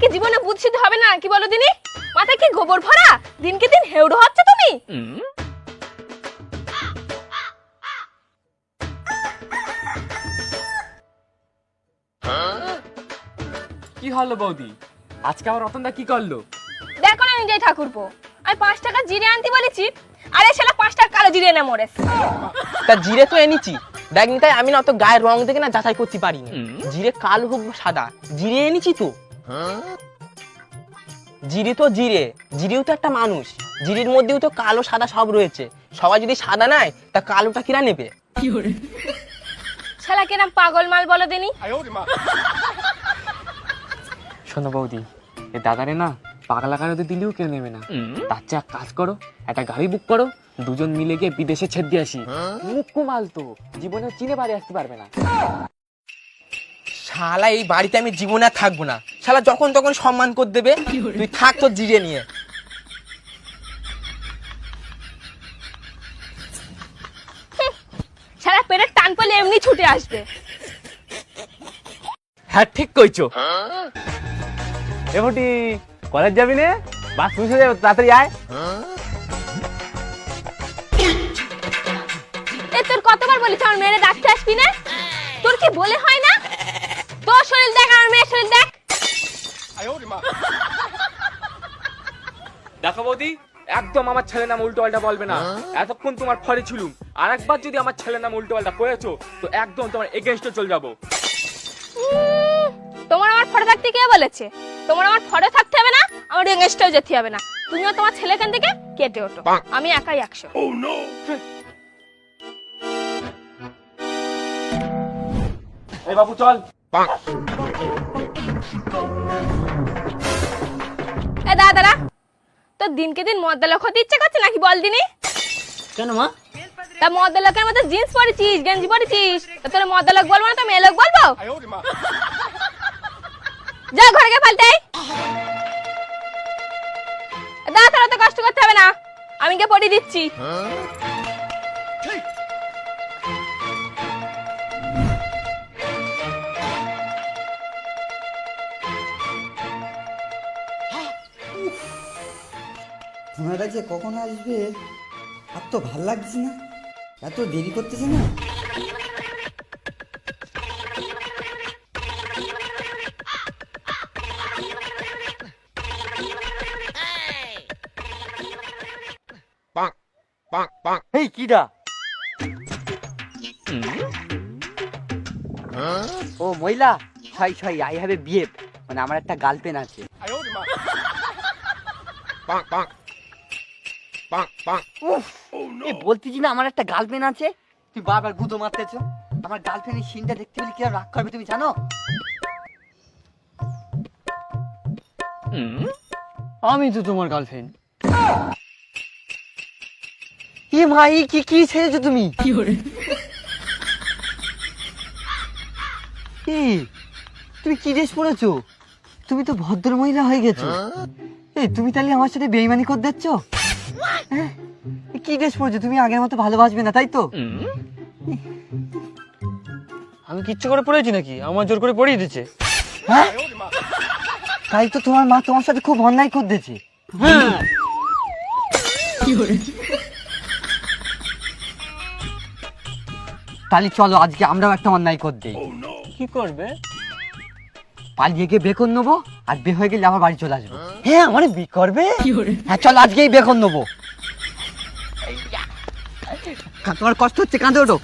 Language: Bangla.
কি জীবনে বুঝতে হবে না কি বলো দিনি? মাথায় কি গোবর ভরা? দিনকে দিন হেউড়ো হচ্ছে তুমি। কি হলো বৌদি? আজকে আমার রতনদা কি করলো? দেখো না নিজেই ঠাকুরপো, আমি 5 টাকা জিরে আনতে বলেছি, আরে শালা 5 টাকা কালো জিরে এনে মরেছে। তা জিরে তো এনেছি, দেখ নিতাই আমি না অত গায়ের রং দেখে না যাচাই করতে পারি না। জিরে কালো হোক বা সাদা, জিরে এনেছি তো। জিরে তো জিরে, জিরেও তো একটা মানুষ, জিরের মধ্যেও তো কালো সাদা সব রয়েছে। সবাই যদি সাদা নেয় তা কালোটা কিরা নেবে? শালা কিরম পাগল মাল বলো দিনি। শোনো বৌদি, এ দাদারে না পাগলা গাড়িতে দিলেও কেউ নেবে না। তার চেয়ে এক কাজ করো, একটা গাড়ি বুক করো, দুজন মিলে গিয়ে বিদেশে ছেড়ে দিয়ে আসি। মুখ্য মাল তো, জীবনে চিনে বাড়ি আসতে পারবে না। শালা এই বাড়িতে আমি জীবনে আর থাকবো না। শালা যখন তখন সম্মান করে দেবে। তুই থাক তোর জিরে নিয়ে। শালা পেটের টান পেলে এমনি ছুটে আসবে। হ্যাঁ ঠিক কইছো। এ বটি কলেজ যাবি নে? বাস মিস হয়ে যাবে, তাড়াতাড়ি আয়। এ তোর কতবার বলিস আমার মেয়েরে ডাকতে আসবি না? তোর কি বলে হয় না? তোর শরীর দেখ আর মেয়ের শরীর দেখ। দেখো বৌদি, একদম আমার ছেলের নাম উল্টো পাল্টা বলবে না। এতক্ষণ তোমার ফরে ছিলুম, আর একবার যদি আমার ছেলের নাম উল্টো পাল্টা করেছো তো একদম তোমার এগেইনস্টে চলে যাবো। তোমার আমার ফটো থাকতে কে বলেছে? তোমার আমার ফটো থাকতে হবে না, আমার এঙ্গেজটাও যেতে হবে না। তুমিও তোমার ছেলেখান থেকে কেটে ওঠো, আমি একাই 100। এই বাবু চল। এ দাদা, তোর দিনকে দিন মদ্দা হতে ইচ্ছে করছে নাকি বল দিনি? কেন মা? তা মদ্দা লোকের মতো জিন্স পরেছিস, গেঞ্জি পরেছিস, তা তোর মদ্দা লোক বলবো না তো মেয়ে লোক বলবো? যা ঘরে গিয়ে পাল্টে আয়। দাদা তোর অত কষ্ট করতে হবে না, আমি গিয়ে পড়িয়ে দিচ্ছি। ওনারা যে কখন আসবে আর তো ভাল লাগছে না, এত দেরি করতেছে না। এই কিডা? ও মহিলা, ছয় ছয় আই হ্যাভ এ বিএফ, মানে আমার একটা গার্লফ্রেন্ড আছে। বলতেছি না আমার একটা গার্লফ্রেন্ড আছে, তুই বারবার গুঁতো মারতেছ। আমার গার্লফ্রেন্ডের সিনটা দেখতে পেলে কি আর রাগ করবে তুমি জানো? আমি তো তোমার গার্লফ্রেন্ড। এ ভাই কি কি ছেড়েছো তুমি? তুমি কি ড্রেস পরেছো? তুমি তো ভদ্র মহিলা হয়ে গেছো। এই তুমি তাহলে আমার সাথে বেইমানি করে দিচ্ছ? হ্যাঁ, কি ড্রেস পরেছো? তুমি আগের মতো ভালোবাসবে না তাই তো? আমি কিচ্ছু করে পড়েছি নাকি? আমার জোর করে পড়িয়ে দিচ্ছে। হ্যাঁ, তাই তো তোমার মা তোমার সাথে খুব অন্যায় করে দিয়েছে। তাহলে চলো আজকে আমরাও একটা অন্যায় করে দিই। কি করবে? পালিয়ে গিয়ে বেকন নেবো, আর বে হয়ে গেলে আবার বাড়ি চলে আসবো। হ্যাঁ, মানে বি করবে। হ্যাঁ চলো আজকেই বেকন নেবো। তোমার কষ্ট হচ্ছে, কাঁদে ওঠো।